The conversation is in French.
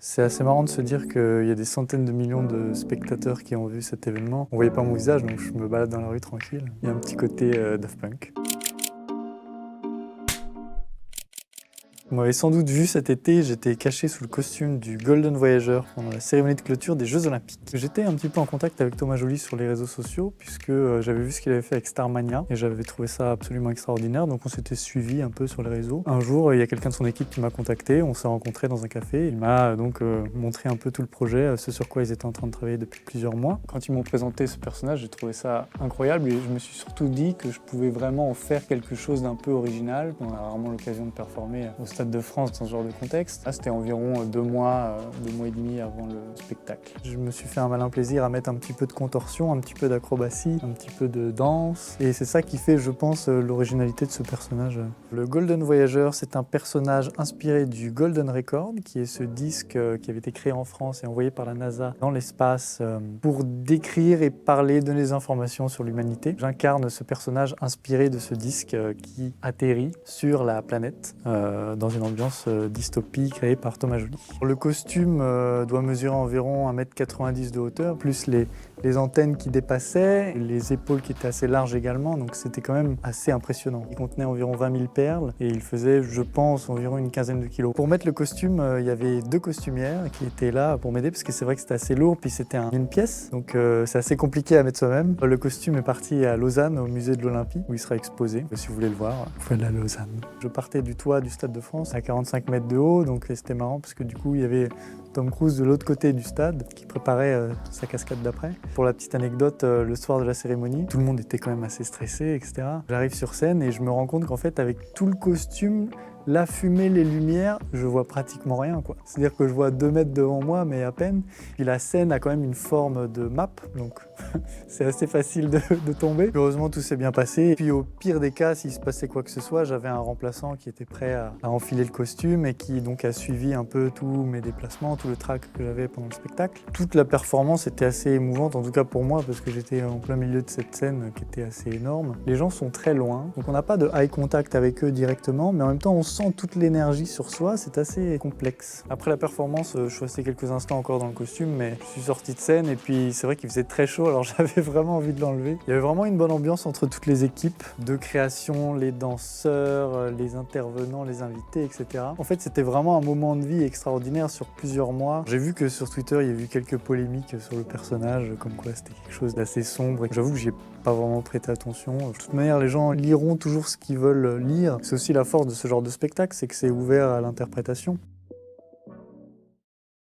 C'est assez marrant de se dire qu'il y a des centaines de millions de spectateurs qui ont vu cet événement. On voyait pas mon visage, donc je me balade dans la rue tranquille. Il y a un petit côté Daft Punk. Vous m'avez sans doute vu cet été, j'étais caché sous le costume du Golden Voyageur pendant la cérémonie de clôture des Jeux Olympiques. J'étais un petit peu en contact avec Thomas Joly sur les réseaux sociaux puisque j'avais vu ce qu'il avait fait avec Starmania et j'avais trouvé ça absolument extraordinaire, donc on s'était suivi un peu sur les réseaux. Un jour, il y a quelqu'un de son équipe qui m'a contacté, on s'est rencontrés dans un café, il m'a donc montré un peu tout le projet, ce sur quoi ils étaient en train de travailler depuis plusieurs mois. Quand ils m'ont présenté ce personnage, j'ai trouvé ça incroyable et je me suis surtout dit que je pouvais vraiment en faire quelque chose d'un peu original. On a rarement l'occasion de performer au Stade de France dans ce genre de contexte. Là, c'était environ 2 mois et demi avant le spectacle. Je me suis fait un malin plaisir à mettre un petit peu de contorsion, un petit peu d'acrobatie, un petit peu de danse. Et c'est ça qui fait, je pense, l'originalité de ce personnage. Le Golden Voyageur, c'est un personnage inspiré du Golden Record, qui est ce disque qui avait été créé en France et envoyé par la NASA dans l'espace pour décrire et parler, donner des informations sur l'humanité. J'incarne ce personnage inspiré de ce disque qui atterrit sur la planète dans une ambiance dystopie créée par Thomas Joly. Le costume doit mesurer environ 1,90 m de hauteur, plus les antennes qui dépassaient, les épaules qui étaient assez larges également, donc c'était quand même assez impressionnant. Il contenait environ 20 000 perles et il faisait, je pense, environ une quinzaine de kilos. Pour mettre le costume, il y avait 2 costumières qui étaient là pour m'aider parce que c'est vrai que c'était assez lourd, puis c'était une pièce, donc c'est assez compliqué à mettre soi-même. Le costume est parti à Lausanne, au musée de l'Olympie, où il sera exposé. Si vous voulez le voir, vous pouvez aller à Lausanne. Je partais du toit du Stade de France à 45 mètres de haut, donc c'était marrant parce que du coup il y avait Tom Cruise de l'autre côté du stade qui préparait sa cascade d'après. Pour la petite anecdote, le soir de la cérémonie, tout le monde était quand même assez stressé, etc. J'arrive sur scène et je me rends compte qu'en fait avec tout le costume, la fumée, les lumières, je vois pratiquement rien, quoi. C'est-à-dire que je vois 2 mètres devant moi, mais à peine. Puis la scène a quand même une forme de map, donc c'est assez facile de tomber. Heureusement, tout s'est bien passé. Et puis au pire des cas, s'il se passait quoi que ce soit, j'avais un remplaçant qui était prêt à enfiler le costume et qui donc a suivi un peu tous mes déplacements, tout le track que j'avais pendant le spectacle. Toute la performance était assez émouvante, en tout cas pour moi, parce que j'étais en plein milieu de cette scène qui était assez énorme. Les gens sont très loin, donc on n'a pas de eye contact avec eux directement, mais en même temps, on sent toute l'énergie sur soi, c'est assez complexe. Après la performance, je suis resté quelques instants encore dans le costume, mais je suis sorti de scène et puis c'est vrai qu'il faisait très chaud, alors j'avais vraiment envie de l'enlever. Il y avait vraiment une bonne ambiance entre toutes les équipes de création, les danseurs, les intervenants, les invités, etc. En fait, c'était vraiment un moment de vie extraordinaire sur plusieurs mois. J'ai vu que sur Twitter, il y a eu quelques polémiques sur le personnage, comme quoi c'était quelque chose d'assez sombre. J'avoue que j'y ai pas vraiment prêté attention. De toute manière, les gens liront toujours ce qu'ils veulent lire. C'est aussi la force de ce genre de spectacle, c'est que c'est ouvert à l'interprétation.